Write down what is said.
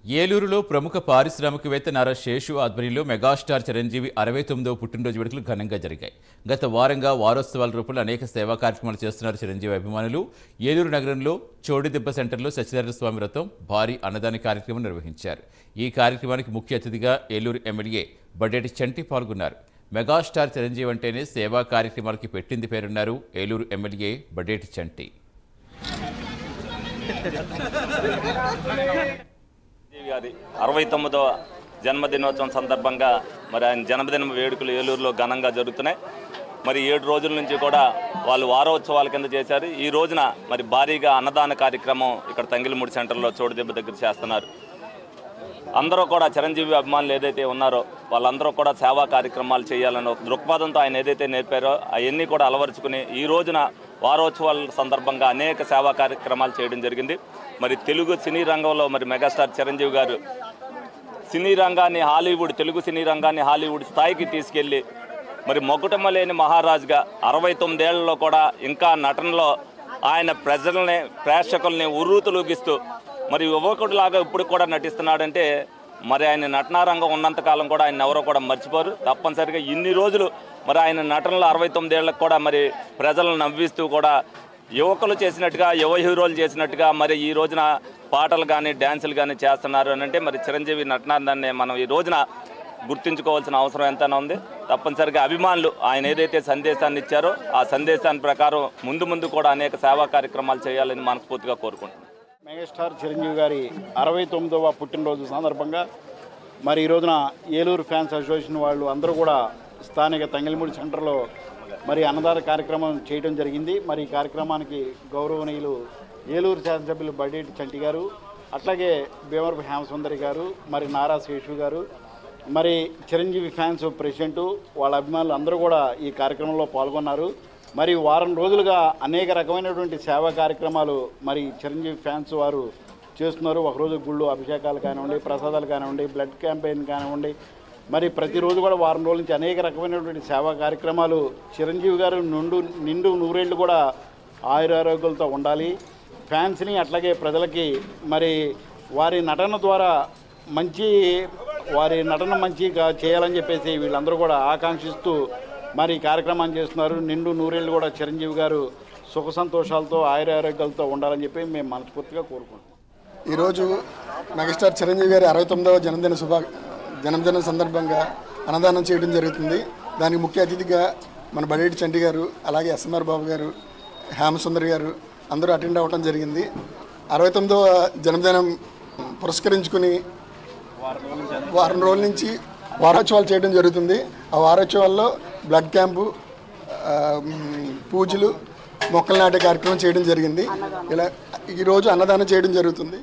ఏలూరులో ప్రముఖ పారిశ్రామికవేత్త నారా శేషు ఆధ్వర్యంలో మెగాస్టార్ చిరంజీవి 69వ పుట్టినరోజు వేడుకలు ఘనంగా జరిగాయి. గత వారంగా వారోత్సవాల రూపంలో అనేక సేవా కార్యక్రమాలు చేస్తున్నారు చిరంజీవి అభిమానులు. ఏలూరు నగరంలో చోడిదిబ్బ సెంటర్లో సత్యనారాయణ స్వామి వ్రతం భారీ అన్నదాన కార్యక్రమం నిర్వహించారు. ఈ కార్యక్రమానికి ముఖ్య అతిథిగా ఏలూరు ఎమ్మెల్యే బడ్డేటి చంటి పాల్గొన్నారు. మెగాస్టార్ చిరంజీవి అంటేనే సేవా కార్యక్రమాలకి పెట్టింది పేరున్నారు ఏలూరు ఎమ్మెల్యే బడ్డేటి చంటి. గారి 69వ జన్మదినోత్సవం సందర్భంగా మరి ఆయన జన్మదిన వేడుకలు ఏలూరులో ఘనంగా జరుగుతున్నాయి. మరి 7 రోజుల నుంచి కూడా వాళ్ళు వారోత్సవాల కింద చేశారు. ఈ రోజున మరి భారీగా అన్నదాన కార్యక్రమం ఇక్కడ తంగిలమూడి సెంటర్లో చోటుదెబ్బ దగ్గర చేస్తున్నారు. అందరూ కూడా చిరంజీవి అభిమానులు ఏదైతే ఉన్నారో వాళ్ళందరూ కూడా సేవా కార్యక్రమాలు చేయాలని ఒక దృక్పథంతో ఆయన ఏదైతే నేర్పారో అవన్నీ కూడా అలవరుచుకుని ఈ రోజున వారోత్సవాల సందర్భంగా అనేక సేవా కార్యక్రమాలు చేయడం జరిగింది. మరి తెలుగు సినీ రంగంలో మరి మెగాస్టార్ చిరంజీవి గారు సినీ రంగాన్ని తెలుగు సినీ రంగాన్ని హాలీవుడ్ స్థాయికి తీసుకెళ్ళి మరి మొగుటమ లేని మహారాజుగా 69 ఏళ్లలో కూడా ఇంకా నటనలో ఆయన ప్రేక్షకుల్ని ఉర్రూతలూగిస్తూ మరి యువకుడిలాగా ఇప్పుడు కూడా నటిస్తున్నాడంటే మరి ఆయన నటనా రంగం ఉన్నంతకాలం కూడా ఆయన ఎవరో కూడా మర్చిపోరు. తప్పనిసరిగా ఇన్ని రోజులు మరి ఆయన నటనలో 69 ఏళ్ళకు కూడా మరి ప్రజలను నవ్విస్తూ కూడా యువకులు చేసినట్టుగా యువ హీరోలు చేసినట్టుగా మరి ఈ రోజున పాటలు కానీ డ్యాన్సులు కానీ చేస్తున్నారు అని అంటే మరి చిరంజీవి నటనాన్ని మనం ఈ రోజున గుర్తుంచుకోవాల్సిన అవసరం ఎంతైనా ఉంది. తప్పనిసరిగా అభిమానులు ఆయన ఏదైతే సందేశాన్ని ఇచ్చారో ఆ సందేశాన్ని ప్రకారం ముందు కూడా అనేక సేవా కార్యక్రమాలు చేయాలని మనస్ఫూర్తిగా కోరుకుంటున్నాను. మెగాస్టార్ చిరంజీవి గారి 69వ పుట్టినరోజు సందర్భంగా మరి ఈ రోజున ఏలూరు ఫ్యాన్స్ అసోసియేషన్ వాళ్ళు అందరూ కూడా స్థానిక తంగిలమూడి సెంటర్లో మరి అన్నదాన కార్యక్రమం చేయడం జరిగింది. మరి ఈ కార్యక్రమానికి గౌరవనీయులు ఏలూరు శాసనసభ్యులు బడ్డేటి చంటి గారు, అట్లాగే భీమవరపు హేమసుందరి గారు, మరి నారా శేషు గారు, మరి చిరంజీవి ఫ్యాన్స్ ప్రెసిడెంటు వాళ్ళ అభిమానులు అందరూ కూడా ఈ కార్యక్రమంలో పాల్గొన్నారు. మరి వారం రోజులుగా అనేక రకమైనటువంటి సేవా కార్యక్రమాలు మరి చిరంజీవి ఫ్యాన్స్ వారు చేస్తున్నారు. ఒకరోజు గుళ్ళు అభిషేకాలు కానివ్వండి, ప్రసాదాలు కానివ్వండి, బ్లడ్ క్యాంపెయిన్ కానివ్వండి, మరి ప్రతిరోజు కూడా వారం రోజుల నుంచి అనేక రకమైనటువంటి సేవా కార్యక్రమాలు చిరంజీవి గారు నిండు నూరేళ్లు కూడా ఆయురారోగ్యాలతో ఉండాలి. ఫ్యాన్స్ని అట్లాగే ప్రజలకి మరి వారి నటన ద్వారా వారి నటన మంచిగా చేయాలని చెప్పేసి వీళ్ళందరూ కూడా ఆకాంక్షిస్తూ మరి కార్యక్రమాన్ని చేస్తున్నారు. నిండు నూరేళ్ళు కూడా చిరంజీవి గారు సుఖ సంతోషాలతో ఆయురారోగ్యాలతో ఉండాలని చెప్పి మేము మనస్ఫూర్తిగా కోరుకుంటున్నాం. ఈరోజు మెగాస్టార్ చిరంజీవి గారి 69వ జన్మదిన సందర్భంగా అన్నదానం చేయడం జరుగుతుంది. దానికి ముఖ్య అతిథిగా మన బడేటి చంటి గారు, అలాగే ఎస్ఎంఆర్ బాబు గారు, హేమసుందరి గారు అందరూ అటెండ్ అవ్వడం జరిగింది. 69వ జన్మదినం పురస్కరించుకుని వారం రోజుల నుంచి వారోత్సవాలు చేయడం జరుగుతుంది. ఆ వారోత్సవాల్లో బ్లడ్ క్యాంపు, పూజలు, మొక్కలు నాటే కార్యక్రమం చేయడం జరిగింది. ఇలా ఈరోజు అన్నదానం చేయడం జరుగుతుంది.